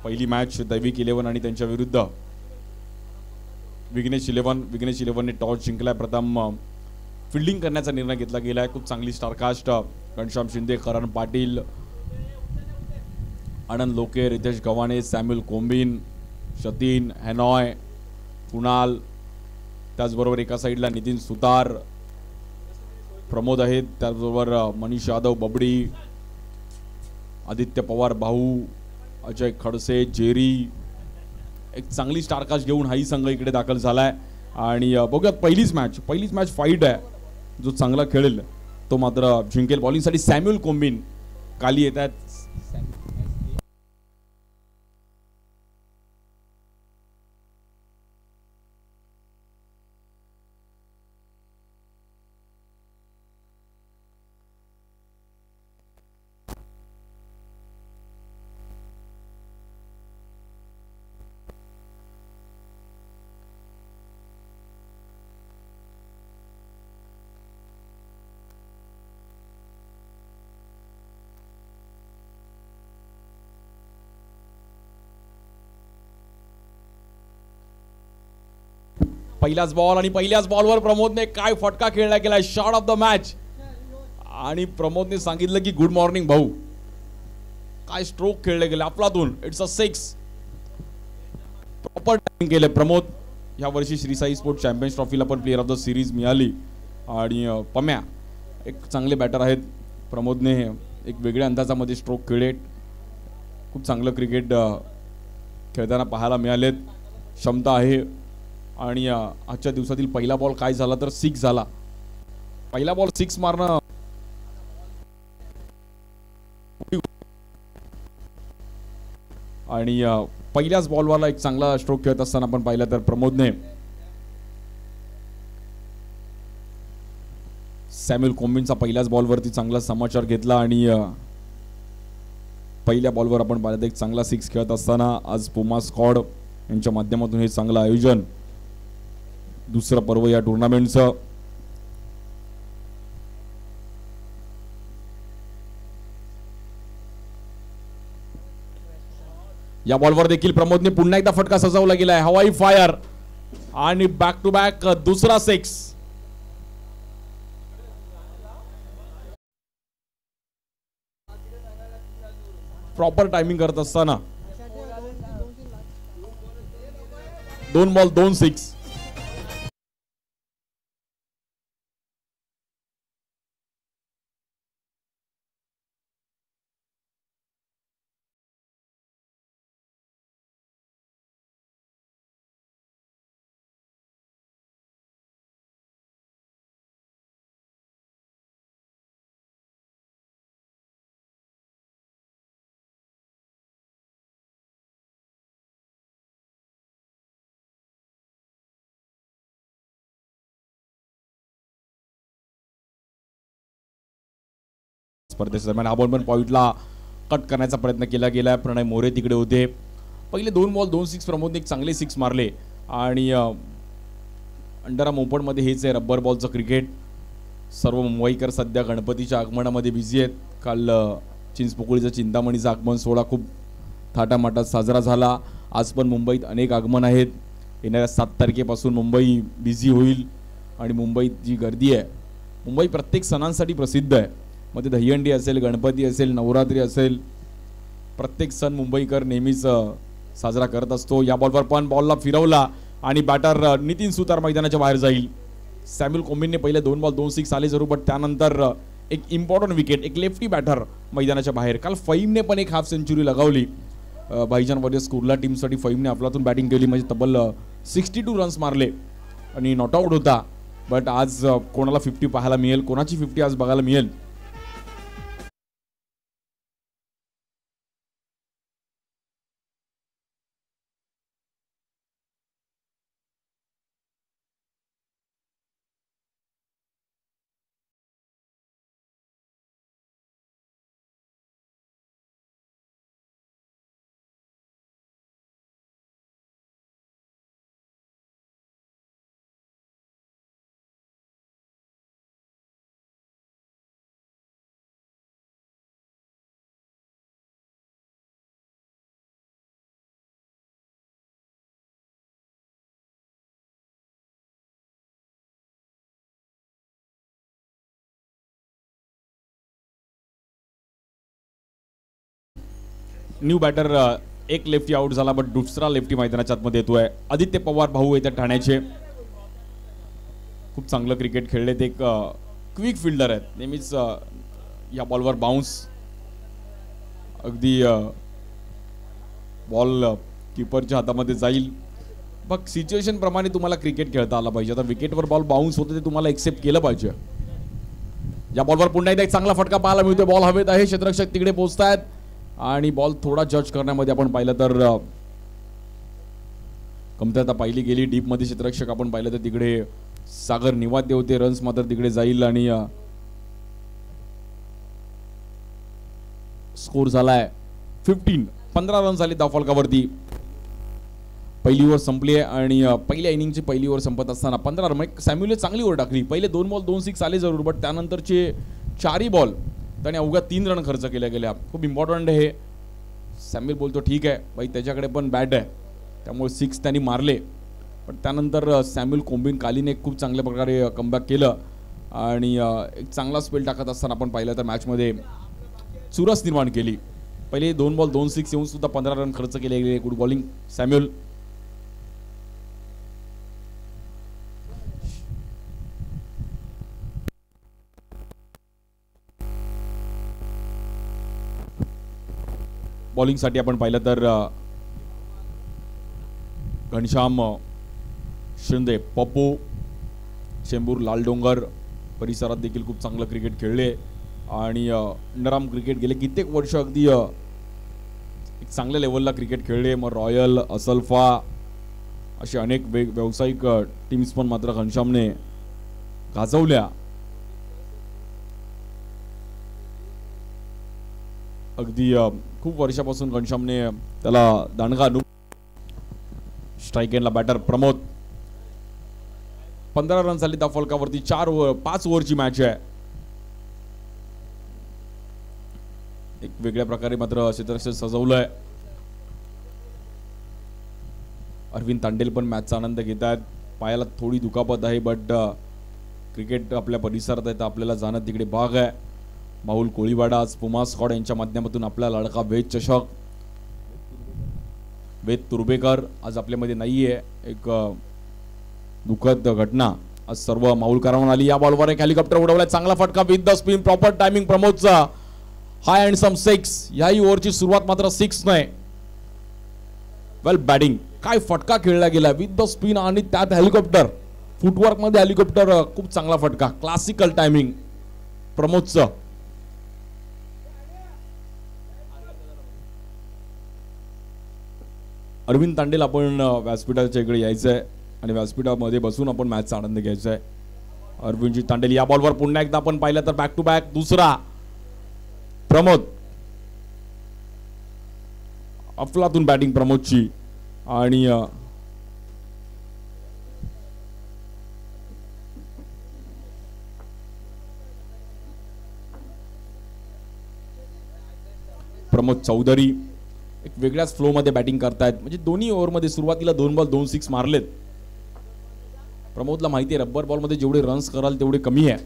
पहिली मॅच दैविक 11 आणि त्यांच्या विरुद्ध विघ्नेश 11. विघ्नेश 11ने टॉस जिंकलाय. प्रथम फिल्डिंग करण्याचा निर्णय घेतला गेलाय. खूप चांगली स्टारकास्ट घनश्याम शिंदे, करण पाटील, आनंद लोके, रितेश गव्हाणे, सॅम्युअल कोंबिन, शतीन, हॅनॉय, कुणाल, त्याचबरोबर एका साईडला नितीन सुतार, प्रमोद आहेत, त्याचबरोबर मनीष यादव, बबडी, आदित्य पवार, भाऊ, अजय खडसे, जेरी. एक चांगली स्टारकास्ट घेऊन हाही संघ इकडे दाखल झालाय आणि बघूयात पहिलीच मॅच फाईट आहे. जो चांगला खेळेल तो मात्र जिंकेल. बॉलिंगसाठी सॅम्युअल कोंबिन खाली येत आहेत. पहिलाच बॉल आणि पहिल्याच बॉलवर प्रमोदने काय फटका खेळला गेलाय. Shot of the match. आणि प्रमोदने सांगितलं की गुड मॉर्निंग भाऊ. काय स्ट्रोक खेळले गेले आपलातून. It's a 6. प्रॉपर टाइमिंग केले प्रमोद. या वर्षी श्री साई स्पोर्ट्स चॅम्पियन्स ट्रॉफीला पण प्लेअर ऑफ द सिरीज मिळाली. आणि पम्या एक चांगले बॅटर आहेत. प्रमोदने एक वेगळ्या अंदाजामध्ये स्ट्रोक खेळले. खूप चांगलं क्रिकेट खेळताना पाहायला मिळालेत. क्षमता आहे. आणि आजच्या दिवसातील पहिला बॉल काय झाला तर 6 झाला. पहिला बॉल 6 मारणं आणि पहिल्याच बॉलवरला एक चांगला स्ट्रोक खेळत असताना आपण पाहिलं तर प्रमोदने सॅम्युअल कोंबिनचा पहिल्याच बॉलवरती चांगला समाचार घेतला आणि पहिल्या बॉलवर आपण पाहिलं एक चांगला 6 खेळत असताना आज पुमा स्क्वॉड यांच्या माध्यमातून हे चांगलं आयोजन. दुसरं पर्व या टुर्नामेंटचं. या बॉलवर देखील प्रमोदने पुन्हा एकदा फटका सजवला गेलाय. हवाई फायर आणि बॅक टू बॅक दुसरा 6. प्रॉपर टायमिंग करत असताना 2 बॉल 2 6. स्पर्धेदरम्यान हा बॉल पण पॉइंटला कट करण्याचा प्रयत्न केला गेला. प्रणय मोरे तिकडे होते. पहिले 2 बॉल 2 6 प्रमोदने एक चांगले 6 मारले. आणि अंडरआर्म ओपनमध्ये हेच आहे रब्बर बॉलचं क्रिकेट. सर्व मुंबईकर सध्या गणपतीच्या आगमनामध्ये बिझी आहेत. काल चिंचपोकळीचा चिंतामणीचा आगमन सोहळा खूप थाटामाटात साजरा झाला. आज पण मुंबईत अनेक आगमन आहेत. येणाऱ्या 7 तारखेपासून मुंबई बिझी होईल. आणि मुंबईत जी गर्दी आहे, मुंबई प्रत्येक सणांसाठी प्रसिद्ध आहे. मग ते दहीहंडी असेल, गणपती असेल, नवरात्री असेल, प्रत्येक सण मुंबईकर नेहमीच साजरा करत असतो. या बॉलवर पण बॉलला फिरवला आणि बॅटर नितीन सुतार मैदानाच्या बाहेर जाईल. सॅम्युअल कोंबिनने पहिले 2 बॉल 2 6 आले जरूर, बट त्यानंतर एक इम्पॉर्टंट विकेट, एक लेफ्टी बॅटर मैदानाच्या बाहेर. काल फईमने पण एक हाफ सेंचुरी लगावली. भाईजान वॉरियर्स कुर्ला टीमसाठी फईमने आपलातून बॅटिंग केली. म्हणजे तब्बल 62 रन्स मारले आणि नॉट आऊट होता. बट आज कोणाला 50 पाहायला मिळेल, कोणाची 50 आज बघायला मिळेल न्यू बॅटर एक लेफ्टी आउट झाला, बट दुसरा लेफ्टी मैदानाच्या आतमध्ये येतोय. आदित्य पवार भाऊ येतात ठाण्याचे, खूप चांगलं क्रिकेट खेळले ते. एक क्विक फिल्डर आहेत, नेहमीच या बॉलवर बाउन्स, अगदी बॉल कीपरच्या हातामध्ये जाईल. बघ सिच्युएशन प्रमाणे तुम्हाला क्रिकेट खेळता आला पाहिजे. आता विकेटवर बॉल बाउन्स होते ते तुम्हाला एक्सेप्ट केलं पाहिजे. या बॉलवर पुन्हा एकदा एक चांगला फटका पाहायला मिळतोय. बॉल हवेत आहे, क्षेत्ररक्षक तिकडे पोहोचतायत आणि बॉल थोडा जज करण्यामध्ये आपण पाहिलं तर कमतरता पाहिली गेली. डीप मध्ये क्षेत्ररक्षक आपण पाहिलं तर तिकडे सागर निवाद्य होते. रन्स मात्र तिकडे जाईल आणि स्कोर झालाय 15 रन झाले धावफलकावरती. पहिली ओव्हर संपली आहे आणि पहिल्या इनिंगची पहिली ओव्हर संपत असताना 15 रन. सॅम्युलने चांगली ओव्हर टाकली. पहिले 2 बॉल 2 सिक्स आले जरूर, बट त्यानंतरचे 4ही बॉल त्याने अवघ्या 3 रन खर्च केल्या गेल्या. खूप इम्पॉर्टंट आहे. सॅम्युल बोलतो ठीक आहे भाई, त्याच्याकडे पण बॅट आहे, त्यामुळे 6 त्यांनी मारले. पण त्यानंतर सॅम्युल कोम्बिन कालीने खूप चांगल्या प्रकारे कमबॅक केलं आणि एक चांगला स्पेल टाकत असताना आपण पाहिलं तर मॅचमध्ये चुरस निर्माण केली. पहिले 2 बॉल 2 सिक्स येऊन सुद्धा 15 रन खर्च केले गेले. Good bowling सॅम्युल. बॉलिंगसाठी आपण पाहिलं तर घनश्याम शिंदे, पप्पू चेंबूर, लालडोंगर परिसरात देखील खूप चांगलं क्रिकेट खेळले आणि नराम क्रिकेट गेले कित्येक वर्ष अगदी एक चांगल्या लेवलला क्रिकेट खेळले. मग रॉयल, असल्फा असे अनेक व्यावसायिक टीम्स पण मात्र घनश्यामने गाजवल्या. अगदी खूप वर्षापासून घनश्यामने त्याला दांडगा. स्ट्राईक एंडला बॅटर प्रमोद. 15 रन झाले धावफलकावरती. 5 ओव्हरची मॅच आहे. एक वेगळ्या प्रकारे मात्र क्षेत्ररक्षक सजवलंय. अरविंद तांडेल पण मॅचचा आनंद घेत आहेत. पायाला थोडी दुखापत आहे, बट क्रिकेट आपल्या परिसरात आहे तर आपल्याला जाणं तिकडे भाग आहे. माहुल कोळीवाडा आज पुमा स्क्वॉड यांच्या माध्यमातून आपला लाडका वेद चषक. वेद तुर्बेकर आज आपल्यामध्ये नाहीये. एक दुःखद घटना आज सर्व माहुलकरांना आली. या बॉलवर एक हेलिकॉप्टर उडवलाय. चांगला फटका with the spin. Proper timing प्रमोदचा. High handsome 6. याही ओव्हरची सुरुवात मात्र 6 नाही. Well batting. काय फटका खेळला गेला विथ द स्पिन आणि त्यात हेलिकॉप्टर. फुटवर्क मध्ये हेलिकॉप्टर. खूप चांगला फटका. क्लासिकल टायमिंग प्रमोदचं. अरविंद तांडेल आपण व्यासपीठाच्या इकडे यायचं आहे आणि व्यासपीठामध्ये बसून आपण मॅचचा आनंद घ्यायचा आहे. अरविंदजी तांडेल. या बॉलवर पुन्हा एकदा आपण पाहिलं तर बॅक टू बॅक दुसरा. प्रमोद. अफलातून बॅटिंग प्रमोदची आणि प्रमोद चौधरी एक वेगळ्याच फ्लो मध्ये बॅटिंग करतायत. म्हणजे दोन्ही ओव्हरमध्ये सुरुवातीला 2 बॉल 2 सिक्स मारलेत. प्रमोदला माहिती आहे रब्बर बॉल मध्ये जेवढे रन्स कराल तेवढे कमी आहे.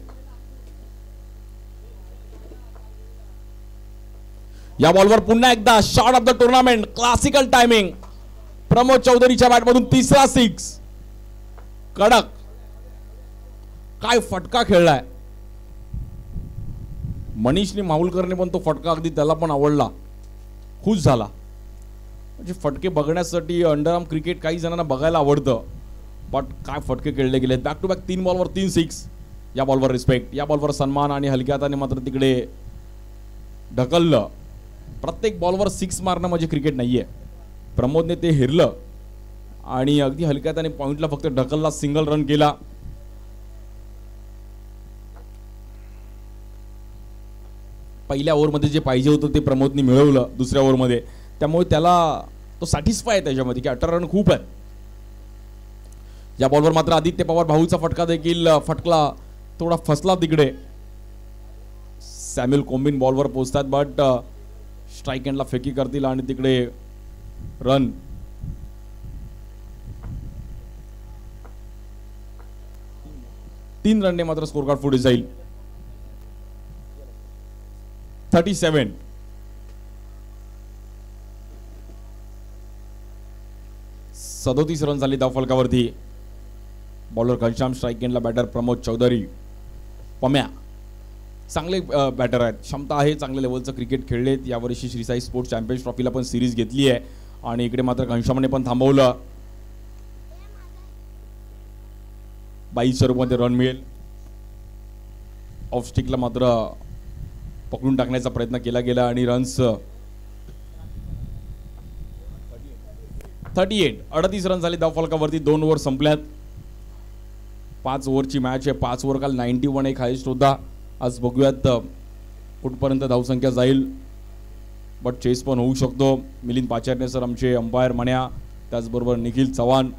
या बॉलवर पुन्हा एकदा shot of the tournament. Classical timing Pramod चौधरीच्या बॅटमधून तिसरा 6. कडक. काय फटका खेळलाय. मनीषने माहुलकरने पण तो फटका अगदी त्याला पण आवडला, खुश झाला. म्हणजे फटके बघण्यासाठी अंडरआर्म क्रिकेट काही जणांना बघायला आवडतं, बट काय फटके खेळले गेले. बॅक टू बॅक 3 बॉलवर 3 सिक्स. या बॉलवर रिस्पेक्ट, या बॉलवर सन्मान आणि हलक्या हाताने मात्र तिकडे ढकललं. प्रत्येक बॉलवर 6 मारणं म्हणजे क्रिकेट नाहीये. प्रमोदने ते हेरलं आणि अगदी हलक्या हाताने पॉइंटला फक्त ढकलला. सिंगल रन केला. पहिल्या ओव्हरमध्ये जे पाहिजे होतं ते प्रमोदने मिळवलं दुसऱ्या ओव्हरमध्ये, त्यामुळे त्याला तो सॅटिस्फाय आहे त्याच्यामध्ये की 18 रन खूप आहेत. या बॉलवर मात्र आदित्य पवार भाऊचा फटका देखील फटकला, थोडा फसला तिकडे. सॅम्युल कोम्बिन बॉलवर पोहोचतात, बट स्ट्राईक एंडला फेकी करतील आणि तिकडे रन. तीन रनने मात्र स्कोर कार्ड पुढे जाईल. 37. 37 रन झाले धावफलकावरती. बॉलर घनश्याम, स्ट्राईक एंडला बॅटर प्रमोद चौधरी. पम्या चांगले बॅटर आहेत, क्षमता आहे, चांगल्या लेवलचं क्रिकेट खेळलेत. यावर्षी श्रीसाई स्पोर्ट्स चॅम्पियन्स ट्रॉफीला पण सिरीज घेतली आहे आणि इकडे मात्र घनश्यामने पण थांबवलं. 22 स्वरूपामध्ये रन मिळेल. ऑफ स्टिकला मात्र पकडून टाकण्याचा प्रयत्न केला गेला आणि रन्स 38 रन झाले धावफलकावरती. 2 ओव्हर संपल्यात. 5 ओव्हरची मॅच आहे. 5 ओव्हर काल 91 एक हायस्ट होता. आज बघूयात कुठपर्यंत धावसंख्या जाईल, बट चेस पण होऊ शकतो. मिलिंद पाचारने सर आमचे अंपायर म्हण्या, त्याचबरोबर निखिल चव्हाण.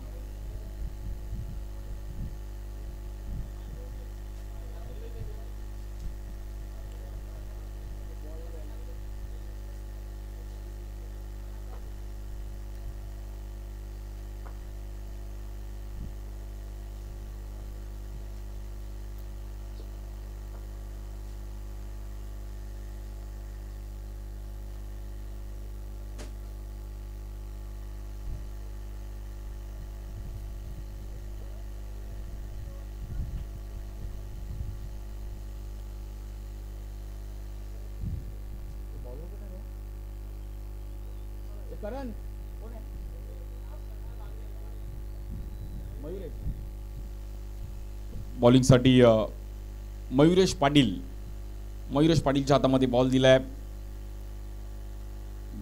बॉलिंगसाठी मयुरेश पाटील. मयुरेश पाटीलच्या हातामध्ये बॉल दिलाय.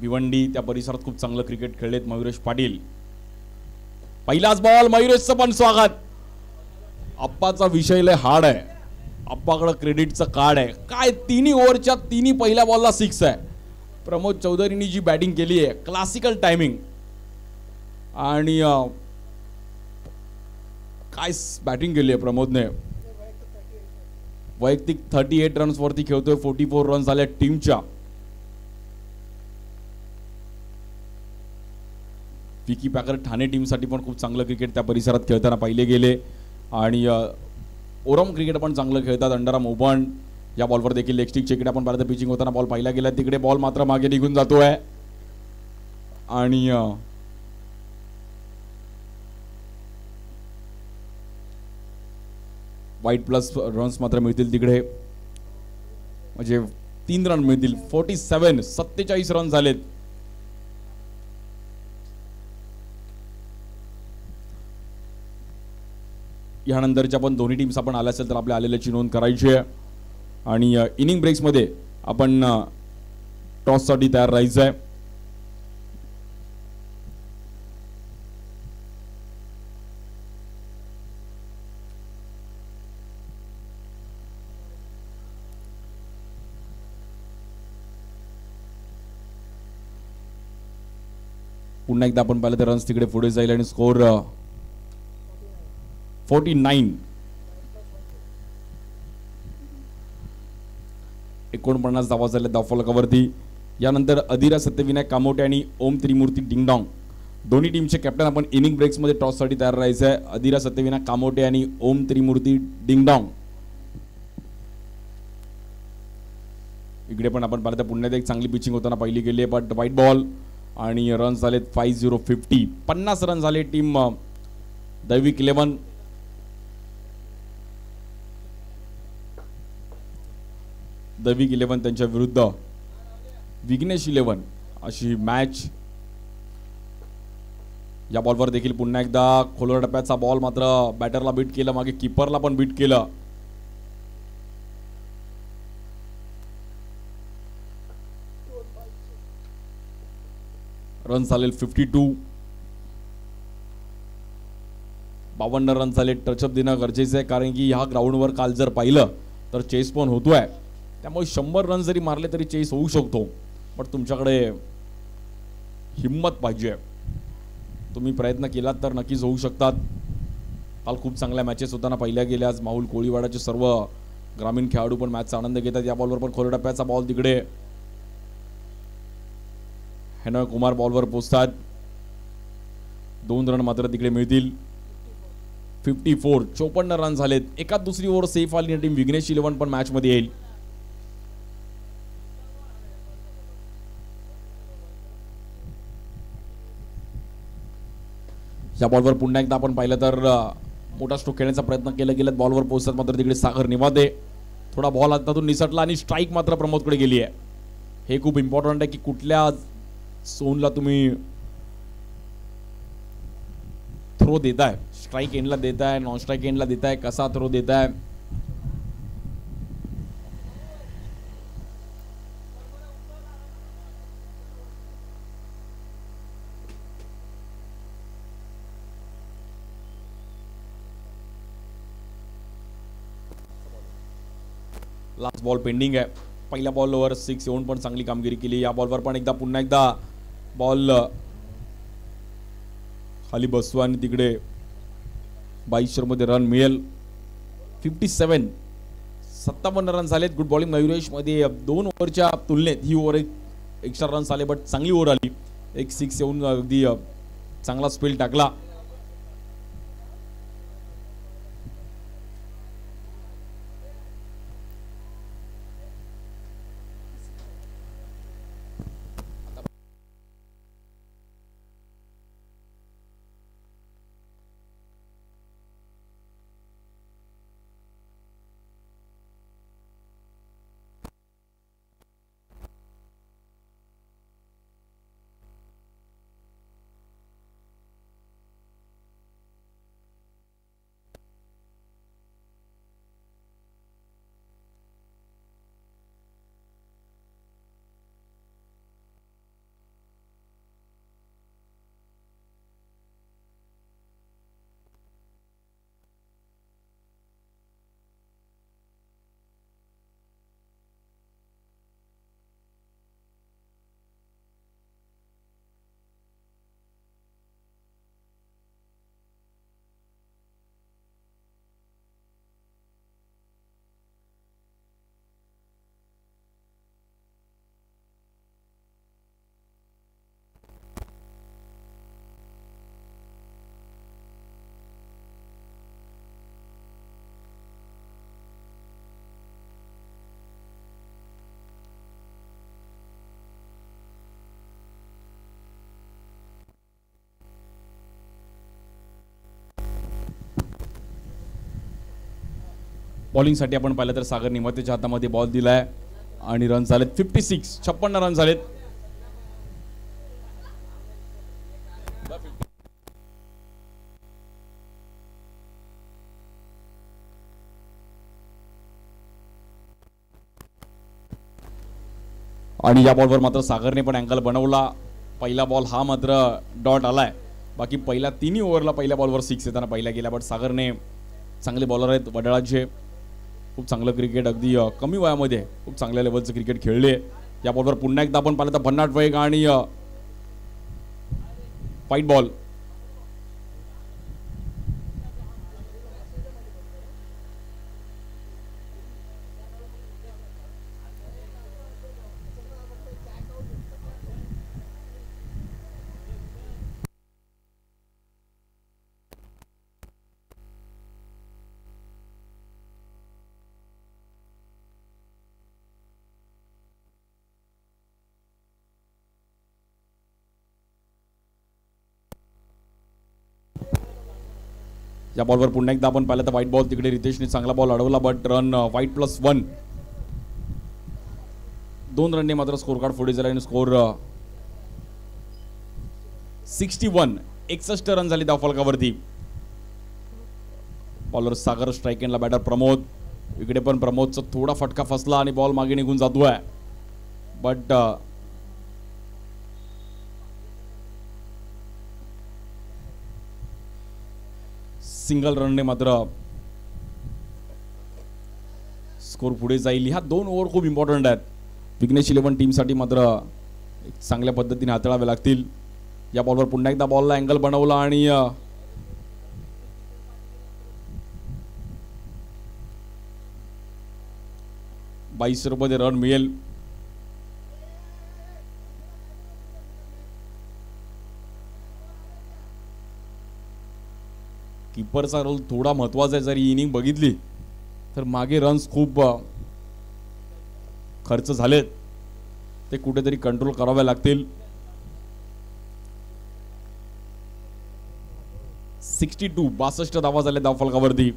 भिवंडी त्या परिसरात खूप चांगलं क्रिकेट खेळलेत मयुरेश पाटील. पहिलाच बॉल, मयुरेशचं पण स्वागत. आप्पाचा विषय लय हार्ड आहे. आप्पाकडे क्रेडिटचं कार्ड आहे. काय तिन्ही ओव्हरच्या तिन्ही पहिल्या बॉलला 6 आहे. प्रमोद चौधरींनी जी बॅटिंग केली आहे, क्लासिकल टायमिंग आणि काय बॅटिंग केली आहे प्रमोदने. वैयक्तिक 38 रन्स वरती खेळतोय. 44 रन्स झाल्या टीमच्या. विकी पॅकर ठाणे टीमसाठी पण खूप चांगलं क्रिकेट त्या परिसरात खेळताना पाहिले गेले आणि ओरम क्रिकेट पण चांगलं खेळतात. Underarm open. या बॉलवर देखील लेग स्टिकच्या इकडे आपण पाहिलं तर पिचिंग होताना बॉल पाहिला गेला. तिकडे बॉल मात्र मागे निघून जातोय आणि वाईट प्लस रन्स मात्र मिळतील तिकडे, म्हणजे 3 रन मिळतील. 47 रन झालेत. यानंतरच्या पण दोन्ही टीम्स आपण आल्या असेल तर आपल्या आलेल्याची नोंद करायची आहे आणि इनिंग ब्रेक्समध्ये आपण टॉससाठी तयार राहायचं आहे. पुन्हा एकदा आपण पाहिलं तर रन्स तिकडे पुढे जाईल आणि स्कोर 49. 49 धावा झाल्या धावफलकावरती. यानंतर अधिरा सत्यविनायक कामोटे आणि ओम त्रिमूर्ती डिंगडॉंग दोन्ही टीमचे कॅप्टन आपण इनिंग ब्रेक्समध्ये टॉससाठी तयार राहायचं आहे. अधिरा सत्यविनायक कामोटे आणि ओम त्रिमूर्ती डिंगडॉंग. इकडे पण आपण पाहिलं तर पुण्यात एक चांगली पिचिंग होताना पहिली गेली आहे, बट व्हाईट बॉल आणि रन्स झालेत 50. 50 रन झाले टीम दैविक 11. दैविक 11 त्यांच्या विरुद्ध विघ्नेश 11 अशी मॅच. या बॉलवर देखील पुन्हा एकदा खोलवर टप्प्याचा बॉल मात्र बॅटरला बीट केलं, मागे कीपरला पण बीट केलं. रन झाले 52. 52 रन झाले. टचअप देणं गरजेचं आहे, कारण की ह्या ग्राउंडवर काल जर पाहिलं तर चेस पण होतोय. त्यामुळे 100 रन जरी मारले तरी चेस होऊ शकतो, पण तुमच्याकडे हिम्मत पाहिजे. तुम्ही प्रयत्न केलात तर नक्कीच होऊ शकतात. काल खूप चांगल्या मॅचेस होताना पाहिल्या गेल्या. आज माहुल कोळीवाडाचे सर्व ग्रामीण खेळाडू पण मॅचचा आनंद घेतात. या बॉलवर पण खोल टप्प्याचा बॉल तिकडे हेनॉय कुमार बॉलवर पोचतात. 2 रन मात्र तिकडे मिळतील. 54. 54 रन झालेत. एकाच दुसरी ओव्हर सेफ आली टीम विघ्नेश 11 पण मॅच मध्ये येईल. या बॉलवर पुन्हा एकदा आपण पाहिलं तर मोठा स्ट्रोक खेळण्याचा प्रयत्न केला गेला, बॉलवर पोहोचतात मात्र तिकडे सागर निवादे. थोडा बॉल हातातून निसटला आणि स्ट्राईक मात्र प्रमोदकडे गेली आहे. हे खूप इम्पॉर्टंट आहे की कुठल्या झोनला तुम्ही थ्रो देताय, स्ट्राईक एंडला देताय, नॉन स्ट्राईक एंडला देताय, कसा थ्रो देताय. लास्ट बॉल पेंडिंग आहे. पहिल्या बॉलवर 6 येऊन पण चांगली कामगिरी केली. या बॉलवर पण पुन्हा एकदा बॉल खाली बसतो आणि तिकडे 22 मध्ये रन मिळेल. 57 रन झालेत. गुड बॉलिंग मयुरेश मध्ये. 2 ओव्हरच्या तुलनेत ही ओव्हर एक एक्स्ट्रा रन आले, बट चांगली ओव्हर आली. एक 6 येऊन अगदी चांगला स्पेल टाकला. बॉलिंगसाठी आपण पाहिलं तर सागर निमातेच्या हातामध्ये बॉल दिलाय आणि रन झालेत 56 रन झालेत. आणि या बॉलवर मात्र सागरने पण अँगल बनवला. पहिला बॉल हा मात्र डॉट आलाय. बाकी पहिल्या 3 ओव्हरला पहिल्या बॉलवर 6 येताना पहिला गेला, बट सागरने चांगले बॉलर आहेत वडाळाचे. खूप चांगलं क्रिकेट अगदी कमी वयामध्ये खूप चांगल्या लेवलचं क्रिकेट खेळले. या बॉलवर पुन्हा एकदा आपण पाहिलं तर भन्नाट वेग आणि फाईट बॉल. या बॉलवर पुन्हा एकदा आपण पाहिलं तर व्हाईट बॉल. तिकडे रितेशने चांगला बॉल अडवला, बट रन व्हाईट +1. 2 रनने मात्र स्कोर कार्ड पुढे झाला आणि स्कोर 61 रन झाली धावफलकावरती. बॉलर सागर, स्ट्राईक एंडला बॅटर प्रमोद. इकडे पण प्रमोदचा थोडा फटका फसला आणि बॉल मागे निघून जातोय, बट सिंगल रनने मात्र स्कोर पुढे जाईल. ह्या 2 ओव्हर खूप इम्पॉर्टंट आहेत विघ्नेश 11 टीमसाठी. मात्र चांगल्या पद्धतीने हाताळावे लागतील. या बॉलवर पुन्हा एकदा बॉलला अँगल बनवला आणि 22 मध्ये रन मिळेल. कीपरचा रोल थोडा महत्वाचा आहे. जरी इनिंग बघितली तर मागे रन्स खूप खर्च झालेत, ते कुठेतरी कंट्रोल करावे लागतील. 62 62 धावा झाल्या धावफलकावरती.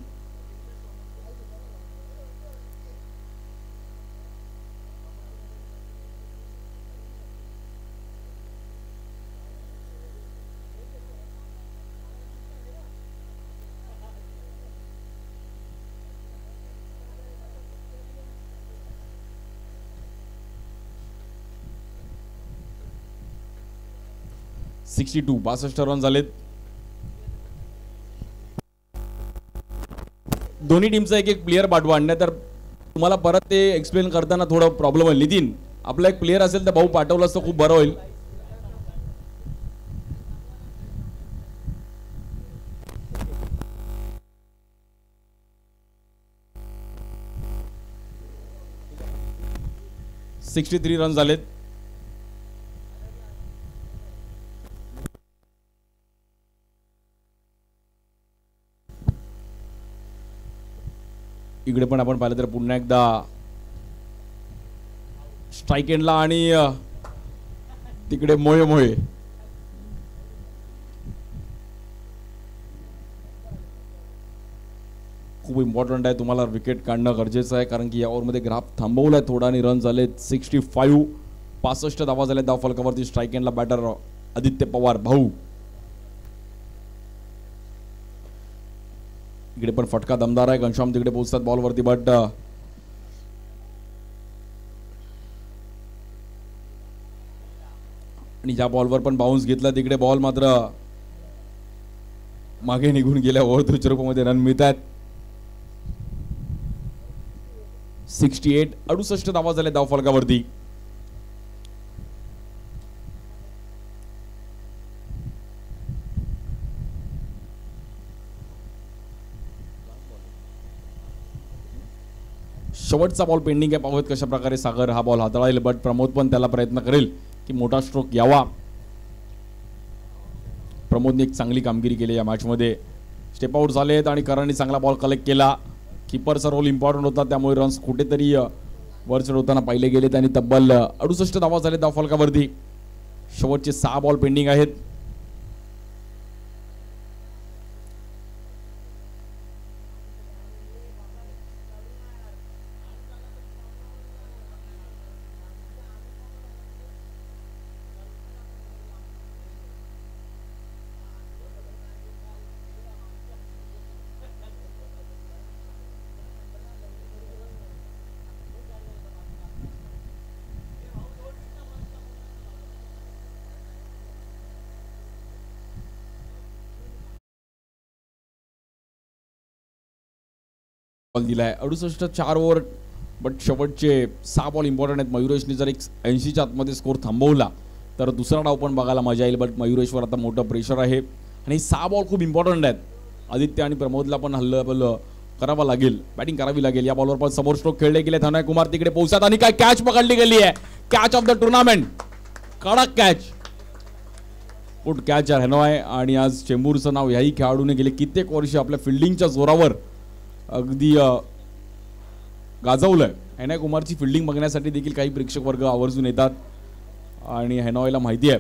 टू 62 रन झालेत. दोन्ही टीमचा एक एक प्लेअर पाठवा, तर तुम्हाला परत ते एक्सप्लेन करताना थोडा प्रॉब्लेम होईल. नितीन, आपला एक प्लेअर असेल तर भाऊ पाठवला असतं खूप बरं होईल. $63 रन झालेत. इकडे पण आपण पाहिलं तर पुन्हा एकदा स्ट्राईक एंडला आणि तिकडे मोये मोये. खूप इम्पॉर्टंट आहे, तुम्हाला विकेट काढणं गरजेचं आहे, कारण की या ओव्हरमध्ये ग्राफ थांबवलाय थोडा आणि रन झाले 65. 65 धावा झाले धावफलकावरती. स्ट्राईक एंडला बॅटर आदित्य पवार भाऊ. इकडे पण फटका दमदार आहे. घनश्याम तिकडे पोहोचतात बॉलवरती, बट आणि ज्या बॉलवर पण बाउन्स घेतला तिकडे बॉल मात्र मागे निघून गेल्या. ओव्हर स्वरूपामध्ये रन मिळत आहेत. 68 68 धावा झाले धावफलकावरती. शेवटचा बॉल पेंडिंग आहे. पाहूयात कशा प्रकारे सागर हा बॉल हाताळेल, बट प्रमोद पण त्याला प्रयत्न करेल की मोठा स्ट्रोक यावा. प्रमोदने एक चांगली कामगिरी केली या मॅचमध्ये. स्टेप आउट झालेत आणि करांनी चांगला बॉल कलेक्ट केला. कीपरचा रोल इम्पॉर्टंट होता, त्यामुळे रन्स कुठेतरी वर चढवताना पाहिले गेले. त्यांनी तब्बल 68 धावा झाले धावफलकावरती. शेवटचे 6 बॉल पेंडिंग आहेत. बॉल दिलाय 68 4 ओव्हर, बट शेवटचे 6 बॉल इम्पॉर्टंट आहेत. मयुरेशने जर एक 80च्या आतमध्ये स्कोर थांबवला तर दुसरा डाव पण बघायला मजा येईल, बट मयुरेशवर आता मोठं प्रेशर आहे आणि 6 बॉल खूप इम्पॉर्टंट आहेत. आदित्य आणि प्रमोदला पण हल्लं करावं लागेल, बॅटिंग करावी लागेल. या बॉलवर पण समोर स्ट्रोक खेळले गेले. हनॉय कुमार तिकडे पोहोचतात आणि काय कॅच पकडली गेली आहे. कॅच ऑफ द टुर्नामेंट, कडक कॅच, गुड कॅच आहे हनॉय. आणि आज चेंबूरचं नाव याही खेळाडूने गेले कित्येक वर्ष आपल्या फिल्डिंगच्या जोरावर अगदी गाजवलंय. हनॉय कुमारची फिल्डिंग बघण्यासाठी देखील काही प्रेक्षक वर्ग आवर्जून येतात आणि हनॉयला माहिती आहे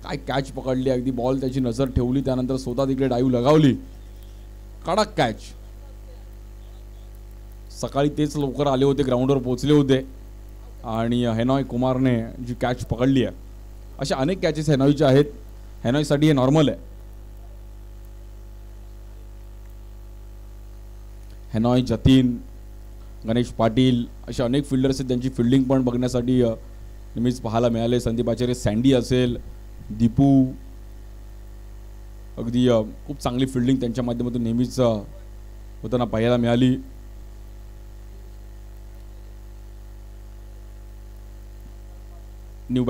काय कॅच पकडली. अगदी बॉल त्याची नजर ठेवली, त्यानंतर स्वतः तिकडे डाईव्ह लगावली. कडक कॅच. सकाळी तेच लवकर आले होते, ग्राउंडवर पोहोचले होते आणि हनॉय कुमारने जी कॅच पकडली आहे, अशा अनेक कॅचेस हनॉयच्या आहेत. हनॉयसाठी हे नॉर्मल आहे. हनॉय, जतीन, गणेश पाटील असे अनेक फिल्डर्स आहेत, त्यांची फिल्डिंग पण बघण्यासाठी नेहमीच पाहायला मिळाले. संदीप आचार्य, सँडी असेल, दीपू, अगदी खूप चांगली फिल्डिंग त्यांच्या माध्यमातून नेहमीच होताना पाहायला मिळाली. न्यू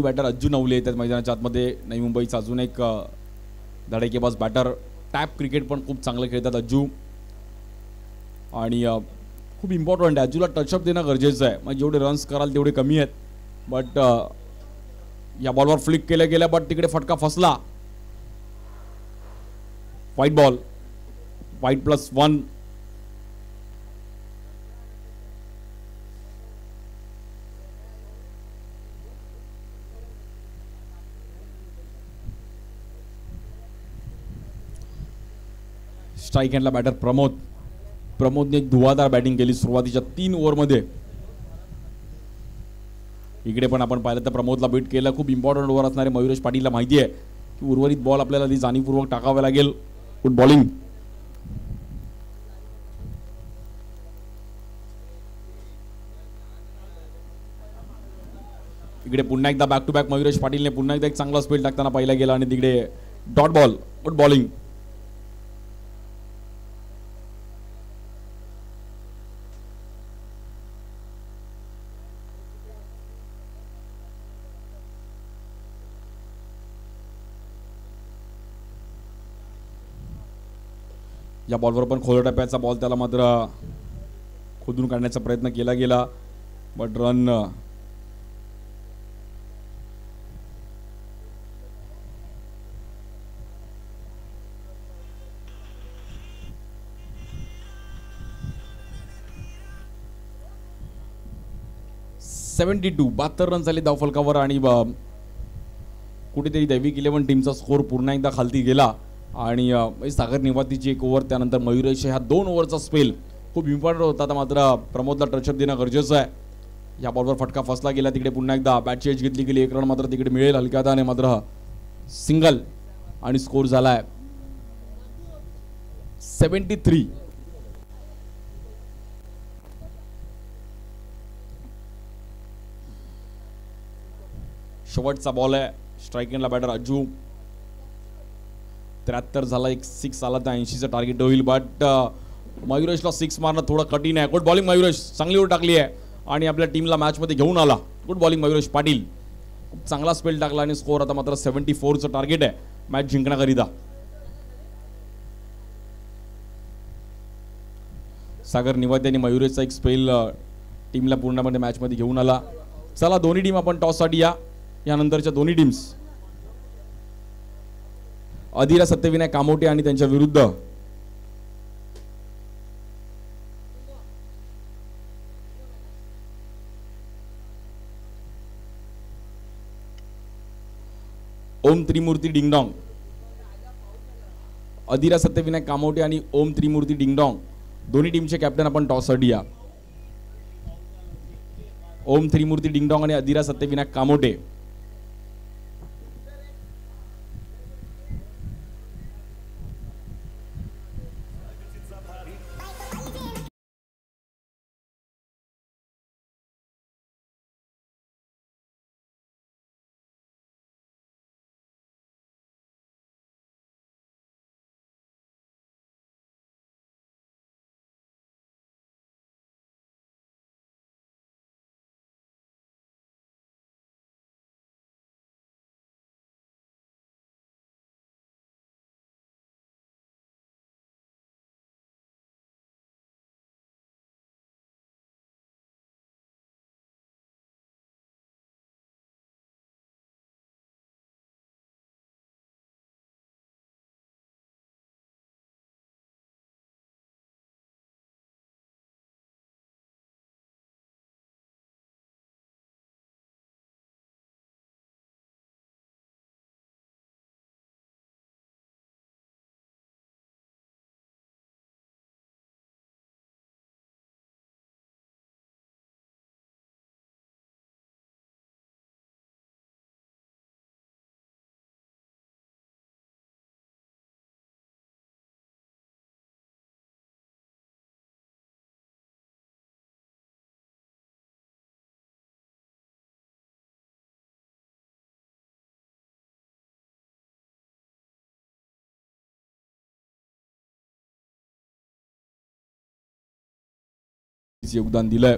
बॅटर अज्जू नवले येतात मैदानाच्या आतमध्ये. नवी मुंबईचा अजून एक धडाकेबाज बॅटर. टॅप क्रिकेट पण खूप चांगलं खेळतात अज्जू आणि खूप इम्पॉर्टंट आहे. अज्जूला टचअप देणं गरजेचं आहे, म्हणजे जेवढे रन्स कराल तेवढे कमी आहेत. बट या बॉलवर फ्लिक केल्या गेल्या, बट तिकडे फटका फसला. White ball. व्हाईट +1. स्ट्राईक हँडला बॅटर प्रमोदने एक धुवाधार बॅटिंग केली सुरुवातीच्या 3 ओव्हरमध्ये. इकडे पण आपण पाहिलं तर प्रमोदला बीट केलं. खूप इम्पॉर्टंट ओव्हर असणारे मयुरेश पाटीलला माहिती आहे की उर्वरित बॉल आपल्याला आधी जाणीवपूर्वक टाकावे लागेल. Good bowling. इकडे पुन्हा एकदा बॅक टू बॅक मयुरेश पाटीलने पुन्हा एकदा एक चांगला स्पेल टाकताना पाहिला गेला आणि तिकडे डॉट बॉल. Good bowling. या बॉलवर पण खोल टप्प्याचा बॉल त्याला मात्र खोदून काढण्याचा प्रयत्न केला गेला बट रन .72 72 रन झाले धावफलकावर आणि कुठेतरी दैविक 11 टीमचा स्कोर पुन्हा एकदा खालती गेला आणि सागर निवातीची एक ओव्हर त्यानंतर मयुरेश ह्या 2 ओव्हरचा स्पेल खूप इम्पॉर्टंट होता. आता मात्र प्रमोदला टचअप देणं गरजेचं आहे. या बॉलवर फटका फसला गेला. तिकडे पुन्हा एकदा बॅटची एज घेतली गेली. 1 रन मात्र तिकडे मिळेल हलक्या हाताने मात्र सिंगल आणि स्कोर झाला आहे 73. शेवटचा बॉल आहे. स्ट्राईक एंडला बॅटर अज्जू. 73 झाला. एक 6 आला तर 80चं टार्गेट होईल बट मयुरेशला 6 मारणं थोडं कठीण आहे. Good bowling Mayuresh. चांगली ओव्हर टाकली आहे आणि आपल्या टीमला मॅचमध्ये घेऊन आला. Good bowling Mayuresh Patil. खूप चांगला स्पेल टाकला आणि स्कोर आता मात्र 74चं टार्गेट आहे मॅच जिंकण्याकरिता. सागर निवाते आणि मयुरेशचा एक स्पेल टीमला पूर्णपणे मॅचमध्ये घेऊन आला. चला दोन्ही टीम आपण टॉससाठी यानंतरच्या दोन्ही टीम्स अधिरा सत्यविनायक कामोटे आणि त्यांच्या विरुद्ध ओम त्रिमूर्ती डिंगडॉंग. अधिरा सत्यविनायक कामोटे आणि ओम त्रिमूर्ती डिंगडॉंग दोन्ही टीमचे कॅप्टन आपण टॉससाठी या. ओम त्रिमूर्ती डिंगडॉंग आणि अधिरा सत्यविनायक कामोटे. योगदान दिलंय.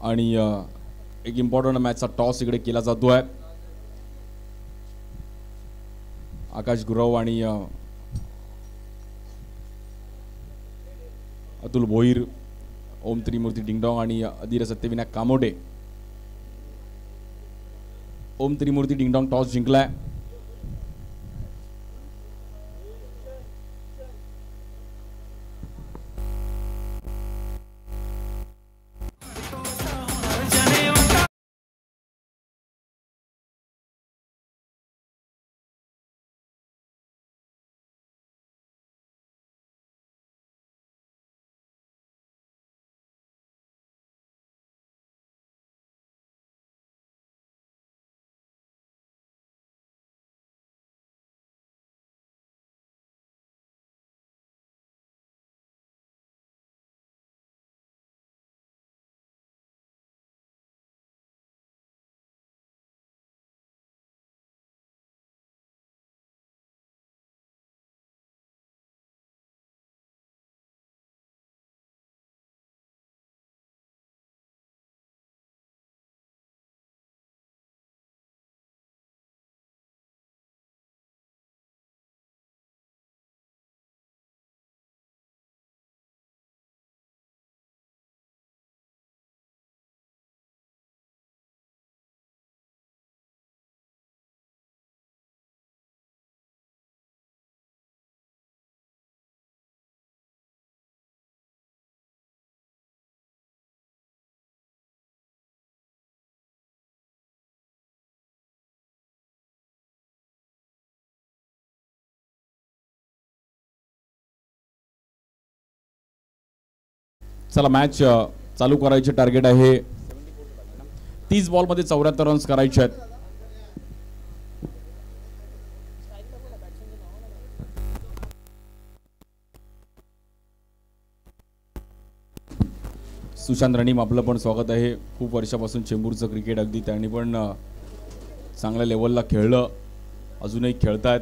आणि एक इम्पॉर्टंट मॅचचा टॉस इकडे केला जातोय. आकाश गुरव आणि अतुल भोईर, ओम त्रिमूर्ती डिंगडॉंग आणि अधीर सत्यविनायक कामोडे. ओम त्रिमूर्ती डिंगडॉंग टॉस जिंकलाय. चला मॅच चालू करायचे टार्गेट आहे. 30 बॉल मध्ये 74 रन्स करायचे आहेत. सुशांत राणीम आपलं पण स्वागत आहे. खूप वर्षापासून चेंबूरचं क्रिकेट अगदी त्यांनी पण चांगल्या लेवलला खेळलं, अजूनही खेळतायत.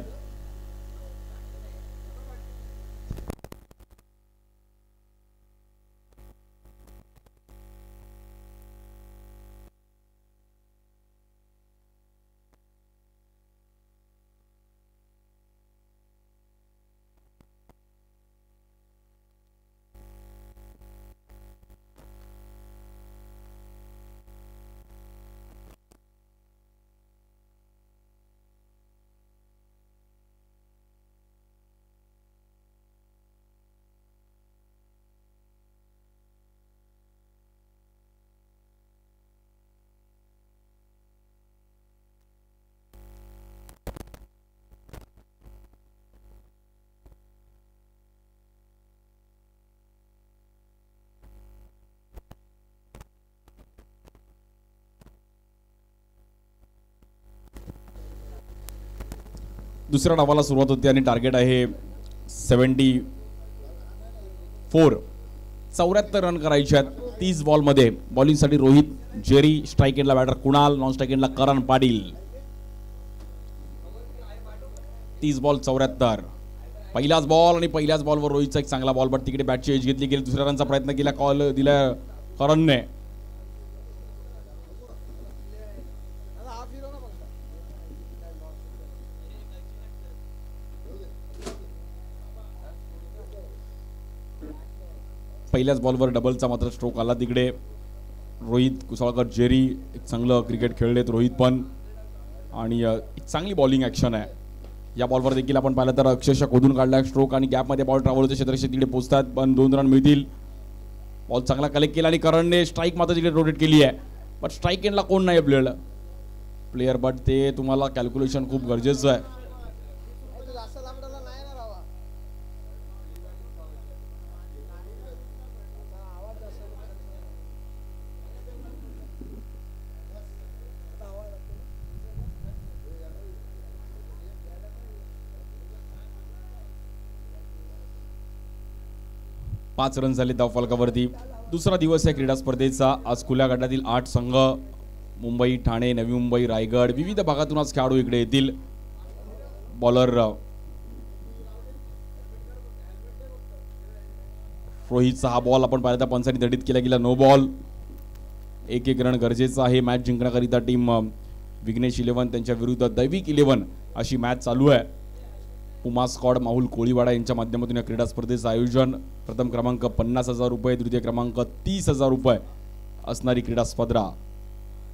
दुसऱ्या डावाला सुरुवात होते आणि टार्गेट आहे 74. 74 रन करायचे आहेत 30 बॉल मध्ये. बॉलिंग साठी रोहित, जेरी, स्ट्राईक एंडला बॅटर कुणाल, नॉन स्ट्राईक एंडला करण पाटील. 30 बॉल 74. पहिलाच बॉल आणि पहिल्याच बॉलवर रोहितचा एक चांगला बॉल, बट तिकडे बॅटची एज घेतली गेली. दुसऱ्या रनचा प्रयत्न केला, कॉल दिला करणने. पहिल्याच बॉलवर डबलचा मात्र स्ट्रोक आला. तिकडे रोहित, कुसाळकर, जेरी एक चांगलं क्रिकेट खेळलेत रोहित पण, आणि एक चांगली बॉलिंग ॲक्शन आहे. या बॉलवर देखील आपण पाहिलं तर अक्षरशः खोदून काढला स्ट्रोक आणि गॅपमध्ये बॉल ट्रॅव्हल होते. क्षेत्रक्षेत्र तिकडे पोहोचतात पण 2 रन मिळतील. बॉल चांगला कलेक्ट केला आणि करणने स्ट्राईक मात्र तिकडे रोटेट केली आहे. बट स्ट्राईक एंडला कोण नाही प्लेयर, बट ते तुम्हाला कॅल्क्युलेशन खूप गरजेचं आहे. पाच रन झाले धावफलकावरती. दुसरा दिवस आहे क्रीडा स्पर्धेचा. आज खुल्या गटातील 8 संघ मुंबई, ठाणे, नवी मुंबई, रायगड विविध भागातून आज खेळाडू इकडे येतील. बॉलर रोहितचा हा बॉल आपण पाहिला पंचांनी दडीत केला गेला, नो बॉल. 1-1 रन गरजेचा आहे मॅच जिंकण्याकरिता. टीम विघ्नेश 11 त्यांच्या विरुद्ध दैविक 11 अशी मॅच चालू आहे. पुमा स्क्वॉड माहुल कोळीवाडा यांच्या माध्यमातून या क्रीडा स्पर्धेचं आयोजन. प्रथम क्रमांक 50,000 रुपये, द्वितीय क्रमांक 30,000 रुपये असणारी क्रीडा स्पर्धा.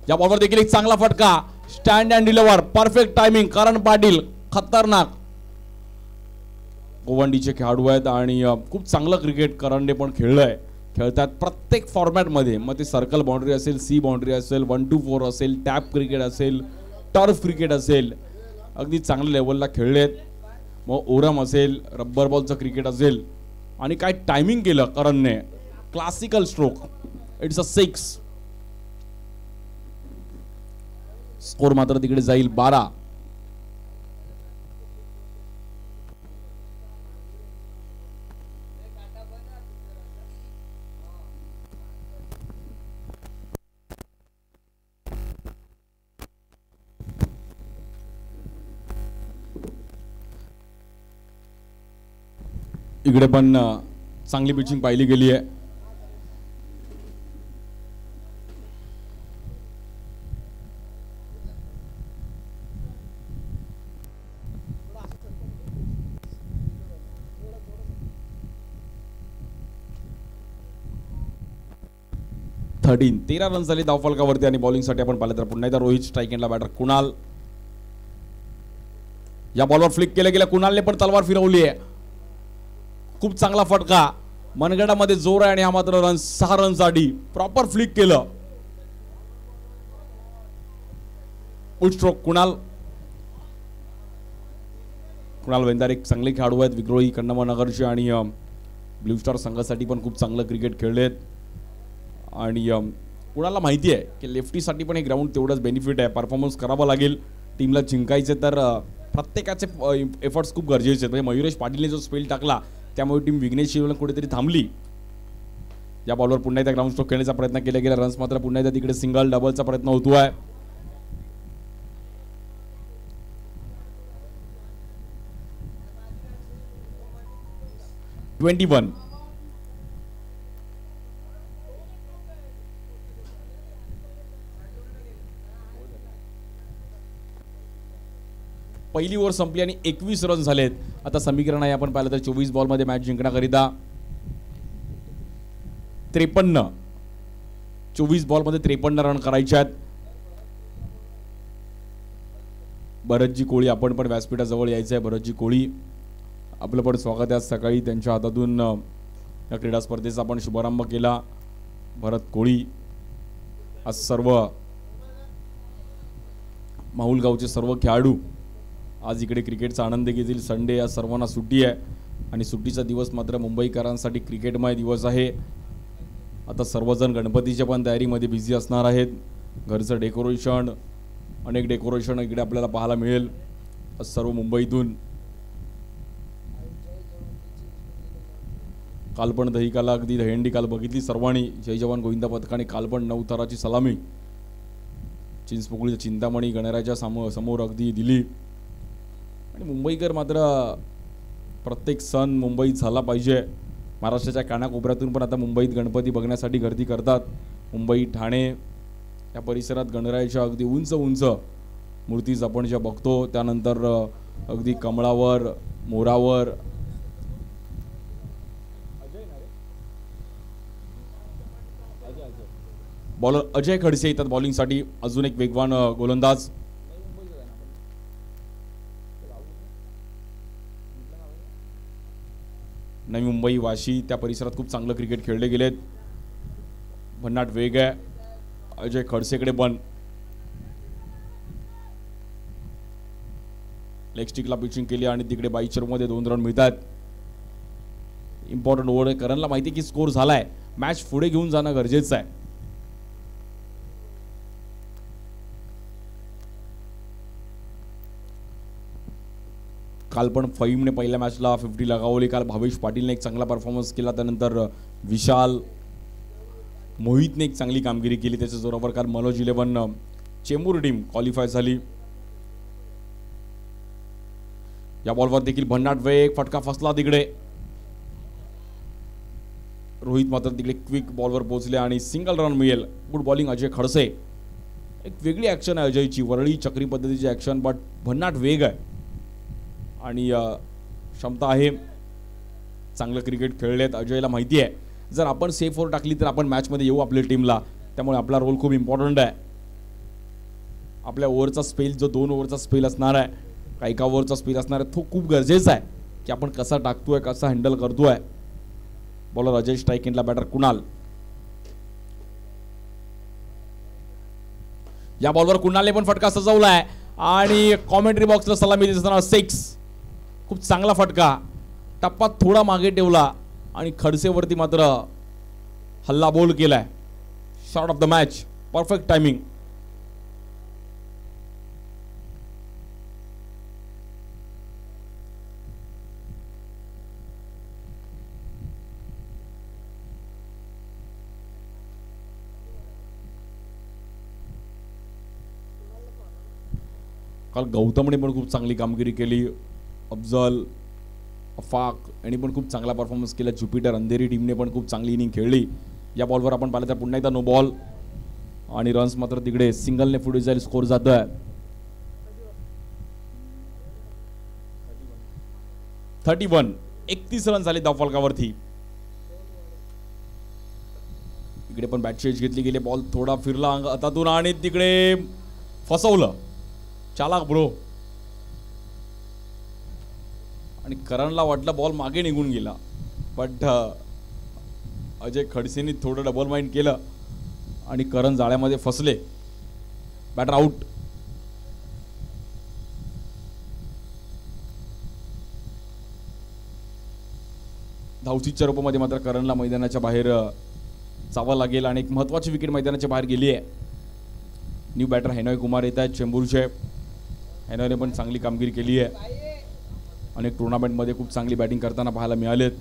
या बॉलवर देखील एक चांगला फटका, stand and deliver, perfect timing. Karan Patil खतरनाक गोवंडीचे खेळाडू आहेत आणि खूप चांगलं क्रिकेट करणने पण खेळतात प्रत्येक फॉर्मॅटमध्ये. मग ते सर्कल बाउंड्री असेल, सी बाउंड्री असेल, 1 to 4 असेल, टॅप क्रिकेट असेल, टर्फ क्रिकेट असेल, अगदी चांगल्या लेवलला खेळलेत. मग ओरम असेल, रब्बर बॉलचं क्रिकेट असेल आणि काय टायमिंग केलं करणने. Classical stroke, it's a 6. Score मात्र तिकडे जाईल 12. इकडे पण चांगली पिचिंग पाहिली गेली आहे. थर्टीन 13 रन झाले धावफलकावरती आणि बॉलिंगसाठी आपण पाहिलं तर पुन्हा एकदा रोहित स्ट्राईक एंडला बॅटर कुणाल. या बॉलवर फ्लिक केलं गेलं, कुणालने पण तलवार फिरवली आहे. खूप चांगला फटका, मनगडामध्ये जोर आहे आणि हा मात्र रन 6 रनसाठी प्रॉपर फ्लिक केलं. फुल स्ट्रोक कुणाल वेंदार एक चांगले खेळाडू आहेत, विक्रोळी कन्नमनगरचे आणि ब्ल्यू स्टार संघासाठी पण खूप चांगलं क्रिकेट खेळलेत. आणि कुणाला माहिती आहे की लेफ्टीसाठी पण हे ग्राउंड तेवढंच बेनिफिट आहे. परफॉर्मन्स करावा लागेल टीमला जिंकायचे तर प्रत्येकाचे एफर्ट्स खूप गरजेचे आहेत. म्हणजे मयुरेश पाटीलने जो स्पेल टाकला त्यामुळे टीम विघ्नेश शिवला कुठेतरी थांबली. या बॉलवर पुन्हा एकदा ग्राउंड स्ट्रोक खेळण्याचा प्रयत्न केला गेला. रन्स मात्र पुन्हा एकदा तिकडे सिंगल डबलचा प्रयत्न होतोय. पहिली ओव्हर संपली आणि 21 रन झालेत. आता समीकरण आहे आपण पाहिलं तर 24 बॉलमध्ये मॅच जिंकण्याकरिता 24 बॉलमध्ये 53 रन करायचे आहेत. भरतजी कोळी आपण पण व्यासपीठाजवळ यायचं आहे. भरतजी कोळी आपलं पण स्वागत आहे. सकाळी त्यांच्या हातातून या क्रीडा स्पर्धेचा आपण शुभारंभ केला. भरत कोळी आज सर्व माहुल गावचे सर्व खेळाडू आज इकडे क्रिकेटचा आनंद घेतील. संडे आज सर्वांना सुट्टी आहे आणि सुट्टीचा दिवस मात्र मुंबईकरांसाठी क्रिकेटमय दिवस आहे. आता सर्वजण गणपतीच्या पण तयारीमध्ये बिझी असणार आहेत. घरचं डेकोरेशन, अनेक डेकोरेशन इकडे आपल्याला पाहायला मिळेल आज सर्व मुंबईतून. काल पण दहीकाला अगदी दहीहंडी काल बघितली सर्वांनी. जय जवान गोविंदा पथकाने काल पण 9 थराची सलामी चिंचपोकळीच्या चिंतामणी गणरायाच्या समोर अगदी दिली. आणि मुंबईकर मात्र प्रत्येक सण मुंबईत झाला पाहिजे. महाराष्ट्राच्या कानाकोपऱ्यातून पण आता मुंबईत गणपती बघण्यासाठी गर्दी करतात. मुंबई, ठाणे या परिसरात गणरायाच्या अगदी उंच उंच मूर्तीज आपण ज्या बघतो. त्यानंतर अगदी कमळावर, मोरावर बॉलर अजय खडसे येतात बॉलिंगसाठी. अजून एक वेगवान गोलंदाज. नवी मुंबई, वाशी त्या परिसरात खूप चांगलं क्रिकेट खेळले गेलेत. भन्नाट वेग आहे अजय खडसेकडे पण. लेग स्टिकला पिचिंग केली आणि तिकडे 22 चेंडूमध्ये 2 रन मिळतात. इम्पॉर्टंट ओव्हर आहे. करणला माहिती की स्कोर झालाय, मॅच पुढे घेऊन जाणं गरजेचं आहे. काल पण फईमने पहिल्या मॅचला 50 लगावली. काल भावेश पाटीलने एक चांगला परफॉर्मन्स केला. त्यानंतर विशाल, मोहितने एक चांगली कामगिरी केली. त्याच्या जोरावर काल मनोज 11 चेंबूर टीम क्वालिफाय झाली. या बॉलवर देखील भन्नाट वेग, फटका फसला तिकडे. रोहित मात्र तिकडे क्विक बॉलवर पोहोचले आणि सिंगल रन मिळेल. Good bowling Ajay Khadse. एक वेगळी ॲक्शन आहे अजयची, वरळी चक्री पद्धतीची ॲक्शन, बट भन्नाट वेग आहे आणि क्षमता आहे. चांगलं क्रिकेट खेळलेत. अजयला माहिती आहे जर आपण सेफ ओव्हर टाकली तर आपण मॅचमध्ये येऊ आपल्या टीमला, त्यामुळे आपला रोल खूप इम्पॉर्टंट आहे. आपल्या ओव्हरचा स्पेल जो 2 ओव्हरचा स्पेल असणार आहे, का एका ओव्हरचा स्पेल असणार आहे, तो खूप गरजेचा आहे की आपण कसा टाकतोय, कसा हँडल करतोय. बॉलर अजय स्ट्राईक एंडला बॅटर कुणाल. या बॉलवर कुणालने पण फटका सजवलाय आणि कॉमेंट्री बॉक्सला सलामी देताना 6. खूप चांगला फटका. टप्पा थोडा मागे ठेवला आणि खडसेवरती मात्र हल्ला बोल केलाय. Shot of the match. Perfect timing. काल गौतमने पण खूप चांगली कामगिरी केली. अफजल, अफाक यांनी पण खूप चांगला परफॉर्मन्स केला. ज्युपिटर अंधेरी टीमने पण खूप चांगली इनिंग खेळली. या बॉलवर आपण पाहिलं तर पुन्हा एकदा नो बॉल आणि रन्स मात्र तिकडे सिंगलने पुढे जाईल. स्कोर जातोय 31. 31 रन झाले धावफलकावरती. इकडे पण बॅटची एज घेतली गेली. बॉल थोडा फिरला हातातून आणि तिकडे फसवलं. चालाक ब्रो. आणि करणला वाटलं बॉल मागे निघून गेला, बट अजय खडसेंनी थोडं डबल माइंड केलं आणि करण जाळ्यामध्ये फसले. Batter out. धावसीच्या रूपामध्ये मात्र करणला मैदानाच्या बाहेर जावं लागेल आणि एक महत्त्वाची विकेट मैदानाच्या बाहेर गेली आहे. न्यू बॅटर हेनॉय कुमार येत आहेत चेंबूरचे. हेनॉयने पण चांगली कामगिरी केली आहे. अनेक टुर्नामेंटमध्ये खूप चांगली बॅटिंग करताना पाहायला मिळालेत.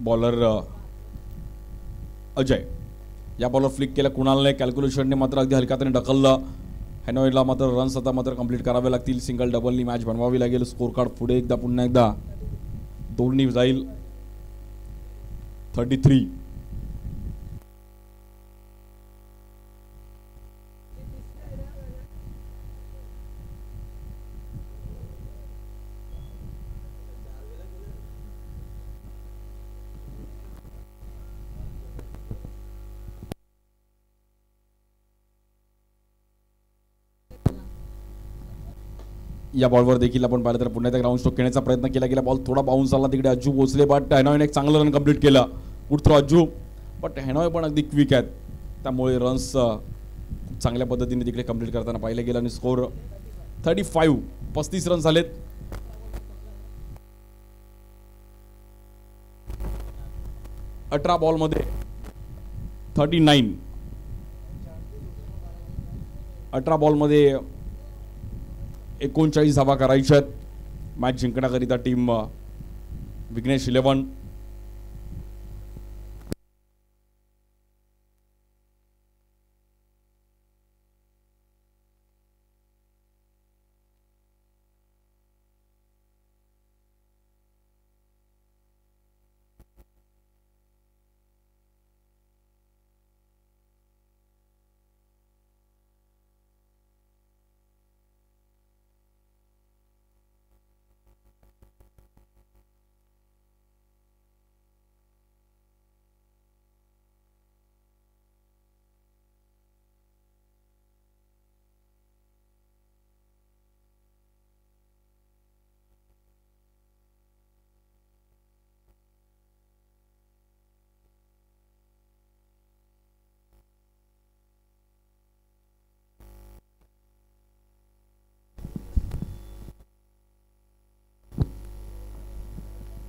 बॉलर अजय. या बॉलर फ्लिक केला कुणालने. कॅल्क्युलेशनने मात्र अगदी हलक्याने ढकललं. हेनॉयला मात्र रन्स आता मात्र कंप्लीट करावे लागतील. सिंगल डबलनी मॅच बनवावी लागेल. स्कोर कार्ड पुढे एकदा पुन्हा एकदा दोन्ही जाईल. 33. या बॉलवर देखील आपण पाहिलं तर पुन्हा एकदा ग्राउंड स्ट्रोक घेण्याचा प्रयत्न केला गेला. बॉल थोडा बाउन्स झाला. तिकडे अज्जू पोचले, बट हेनॉयने एक चांगलं रन कंप्लीट केलं. गुड थ्रो अज्जू, बट हेनॉय पण अगदी क्विक आहेत, त्यामुळे रन्स चांगल्या पद्धतीने तिकडे कंप्लीट करताना पाहिलं गेलं. आणि स्कोर 35. 35 रन झालेत. अठरा बॉलमध्ये 39. 18 बॉलमध्ये 39 धावा करायच्यात मॅच जिंकण्याकरिता टीम विघ्नेश 11.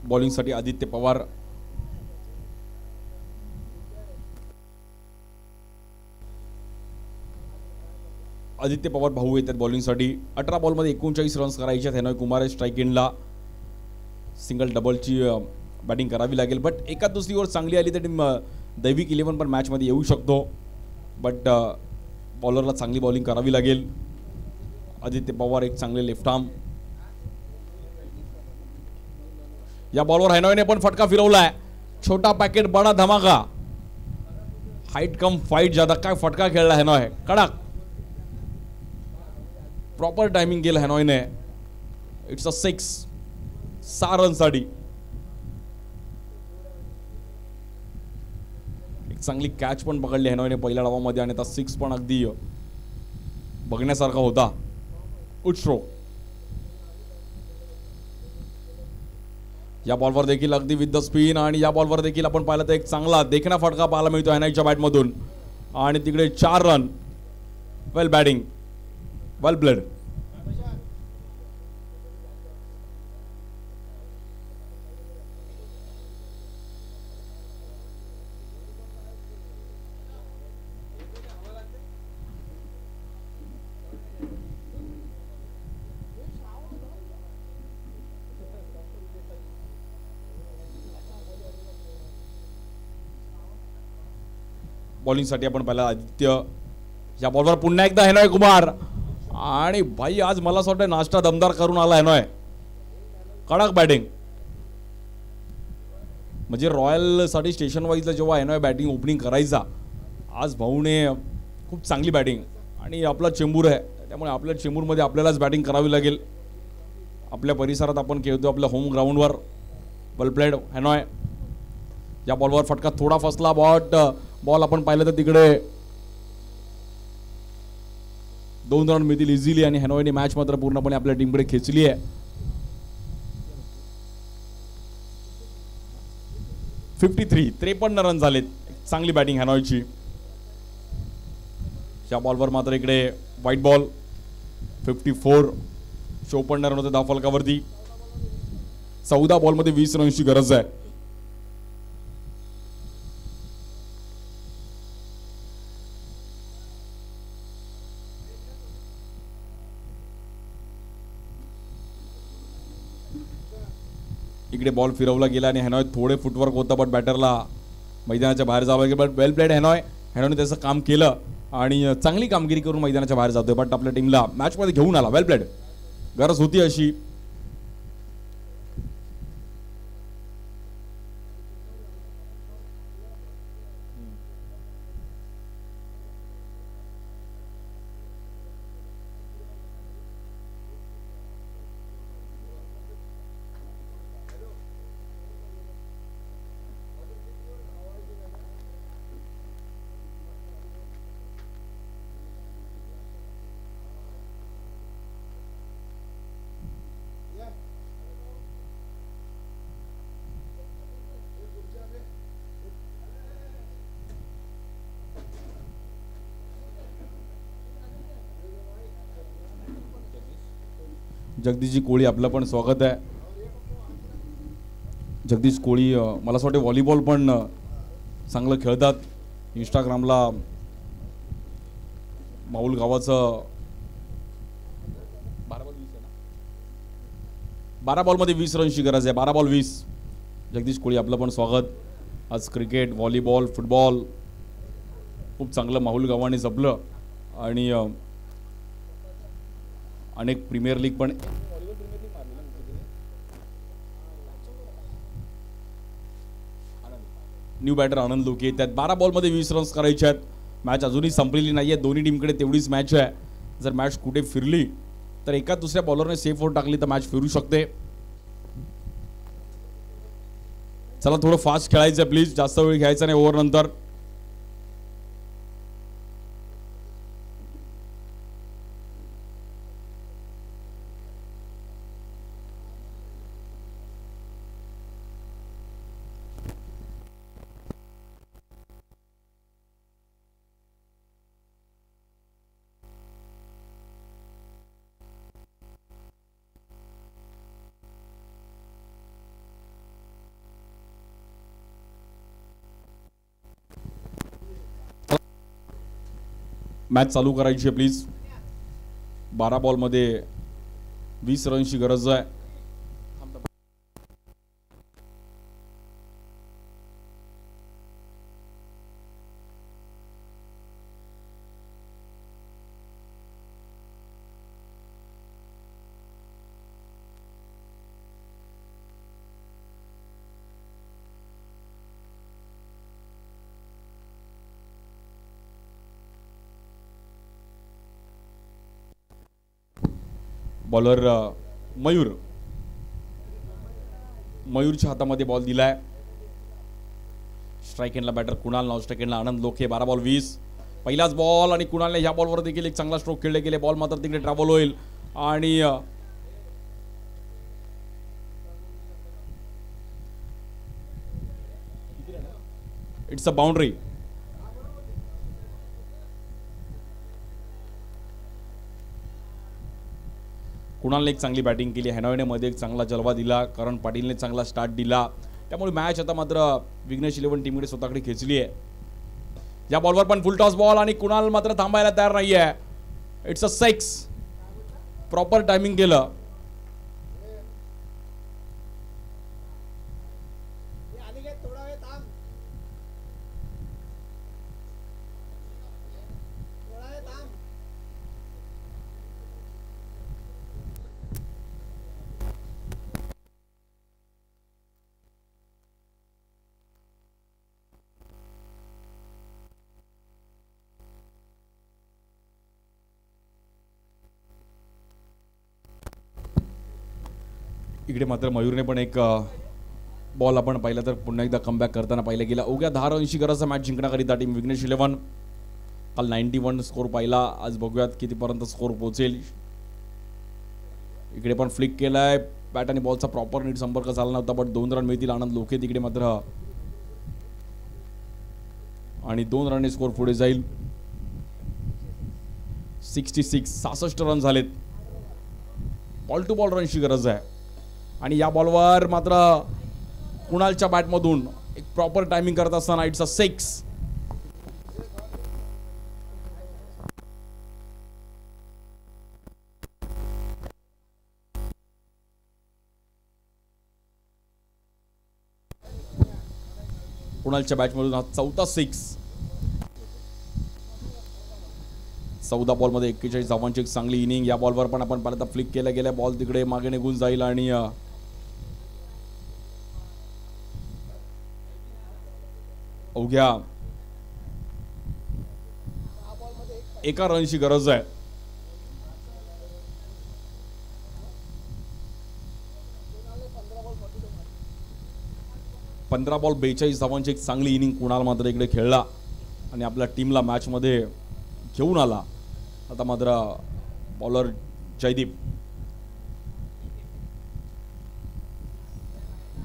बॉलिंगसाठी आदित्य पवार. आदित्य पवार भाऊ येतात बॉलिंगसाठी. 18 बॉलमध्ये 39 रन्स करायचे आहेत. हेनॉय कुमार स्ट्राईक एंडला. सिंगल डबलची बॅटिंग करावी लागेल, बट एका दुसरी ओव्हर चांगली आली तर टीम दैविक 11 पण मॅचमध्ये येऊ शकतो. बट बॉलरला चांगली बॉलिंग करावी लागेल. आदित्य पवार एक चांगले लेफ्ट आर्म. या बॉलवर हेनॉयने पण फटका फिरवलाय. छोटा पॅकेट बडा धमाका. हाईट कम फाईट ज्यादा. काय फटका खेळला हेनॉय. कडक प्रॉपर टायमिंग केलं हेनॉयने. It's a 6 रनसाठी. एक चांगली कॅच पण पकडली हेनॉयने पहिल्या डावामध्ये आणि आता 6 पण अगदी बघण्यासारखा होता. उच्रो या बॉलवर देखील अगदी विथ द स्पिन आणि या बॉलवर देखील आपण पाहिलं तर एक चांगला देखणा फटका पाहायला मिळतो हेनॉयच्या बॅटमधून आणि तिकडे 4 run. Well batting, well played. बॉलिंगसाठी आपण पाहिला आदित्य. या बॉलवर पुन्हा एकदा हेनॉय कुमार आणि भाई आज मला असं वाटतं नाश्ता दमदार करून आला हेनॉय. कडक बॅटिंग. म्हणजे रॉयलसाठी स्टेशन वाईजला जेव्हा हेनॉय बॅटिंग ओपनिंग करायचा, आज भाऊने खूप चांगली बॅटिंग आणि आपला चेंबूर आहे त्यामुळे आपल्या चेंबूरमध्ये आपल्यालाच बॅटिंग करावी लागेल. आपल्या परिसरात आपण खेळतो आपल्या होम ग्राउंडवर. Well played Henoy. या बॉलवर फटका थोडा फसला. बॉल आपण पाहिलं तर तिकडे 2 रन मिळतील इझिली आणि हेनॉयने मॅच मात्र पूर्णपणे आपल्या टीमकडे खेचली आहे. 53 रन झालेत. चांगली बॅटिंग हेनॉयची. या बॉलवर मात्र इकडे व्हाईट बॉल. 54. 54 रन होते धावफलकावरती. 14 बॉलमध्ये 20 रनची गरज आहे. इकडे बॉल फिरवला गेला आणि हेनॉय थोडे फुटवर्क होतं बट बॅटरला मैदानाच्या बाहेर जावं लागेल. But well played Henoy. हेनॉयने त्याचं काम केलं आणि चांगली कामगिरी करून मैदानाच्या बाहेर जातोय बट आपल्या टीमला मॅचमध्ये घेऊन आला. Well played. गरज होती अशी. जगदीशजी कोळी आपलं पण स्वागत आहे. जगदीश कोळी मला असं वाटतं व्हॉलीबॉल पण चांगलं खेळतात. इंस्टाग्रामला माऊल गावाचं 12 बॉलमध्ये 20 रनची गरज आहे. 12 बॉल 20. जगदीश कोळी आपलं पण स्वागत. आज क्रिकेट, व्हॉलीबॉल, फुटबॉल खूप चांगलं माहुल गावाने जपलं आणि अनेक प्रीमियर लीग पण. न्यू बॅटर आनंद लोके. त्यात 12 बॉलमध्ये 20 रन्स करायचे आहेत. मॅच अजूनही संपलेली नाही आहे. दोन्ही टीमकडे तेवढीच मॅच आहे. जर मॅच कुठे फिरली तर एका दुसऱ्या बॉलरने सेफ ओव्हर टाकली तर मॅच फिरू शकते. चला थोडं फास्ट खेळायचं आहे प्लीज. जास्त वेळ घ्यायचा नाही ओव्हर नंतर. मॅच चालू करायची आहे प्लीज. 12 बॉलमध्ये 20 रनची गरज आहे. बॉलर मयूरच्या हातामध्ये बॉल दिलाय. स्ट्राईक एंडला बॅटर कुणाल, नॉन स्ट्राईक एंडला आनंद लोखे. 12 बॉल 20. पहिलाच बॉल आणि कुणालने ह्या बॉलवर देखील एक चांगला स्ट्रोक खेळले गेले. बॉल मात्र तिकडे ट्रॅव्हल होईल आणि इट्स अ बाउंड्री. कुणालने एक चांगली बॅटिंग केली. हॅनॉयने मध्ये एक चांगला जलवा दिला. करण पाटीलने चांगला स्टार्ट दिला. त्यामुळे मॅच आता मात्र विघ्नेश 11 टीमकडे स्वतःकडे खेचली आहे. या बॉलवर पण फुल टॉस बॉल आणि कुणाल मात्र थांबायला तयार नाही आहे. It's a 6. प्रॉपर टायमिंग केलं. इकडे मात्र मयूरने पण एक बॉल आपण पाहिला तर पुन्हा एकदा कमबॅक करताना पाहिलं गेला. अवघ्या 10 रनची गरज आहे मॅच जिंकण्याकरिता टीम विघ्नेश 11. काल 91 स्कोर पाहिला. आज बघूयात कितीपर्यंत स्कोर पोहोचेल. इकडे पण फ्लिक केलाय. बॅट आणि बॉलचा प्रॉपर नीट संपर्क झाला नव्हता, बट 2 रन मिळतील. आनंद लोखे तिकडे मात्र आणि 2 रनने स्कोर पुढे जाईल. 66 रन झालेत. बॉल टू बॉल रनची गरज आहे आणि या बॉलवर मात्र कुणालच्या बॅटमधून एक प्रॉपर टायमिंग करत असताना इट्स अ 6. कुणालच्या बॅटमधून हा 4था 6. 14 बॉलमध्ये 41 धावांची एक चांगली इनिंग. या बॉलवर पण आपण पाहिलं तर फ्लिक केला गेला. बॉल तिकडे मागे निघून जाईल आणि अवघ्या 1 रनची गरज आहे. पंधरा बॉल 42 धावांची एक चांगली इनिंग कुणाल मात्र इकडे खेळला आणि आपल्या टीमला मॅच मध्ये घेऊन आला. आता मात्र बॉलर जयदीप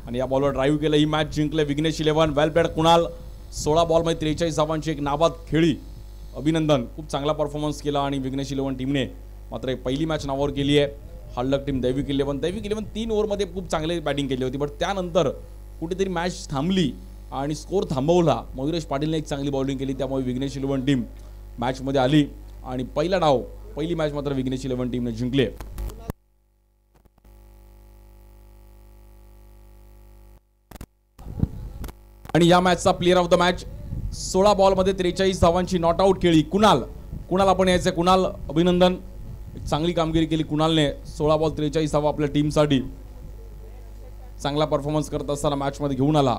आणि या बॉलवर ड्राईव्ह केलं. ही मॅच जिंकले विघ्नेश 11. Well played Kunal. 16 बॉलमध्ये 43 धावांची एक नाबाद खेळी. अभिनंदन. खूप चांगला परफॉर्मन्स केला आणि विघ्नेश 11 टीमने मात्र एक पहिली मॅच नावावर केली आहे. हल्लक टीम दैविक 11 3 ओव्हरमध्ये खूप चांगली बॅटिंग केली होती, बट त्यानंतर कुठेतरी मॅच थांबली आणि स्कोर थांबवला. मयुरेश पाटीलने एक चांगली बॉलिंग केली, त्यामुळे विघ्नेश 11 टीम मॅचमध्ये आली आणि पहिली मॅच मात्र विघ्नेश 11 टीमने जिंकली. आणि या मॅचचा प्लेयर ऑफ द मॅच 16 बॉलमध्ये 43 धावांची नॉट आउट खेळी कुणाल आपण यायचं. कुणाल अभिनंदन. चांगली कामगिरी केली कुणालने. 16 बॉल 43 धावा आपल्या टीमसाठी चांगला परफॉर्मन्स करत असताना मॅचमध्ये घेऊन आला.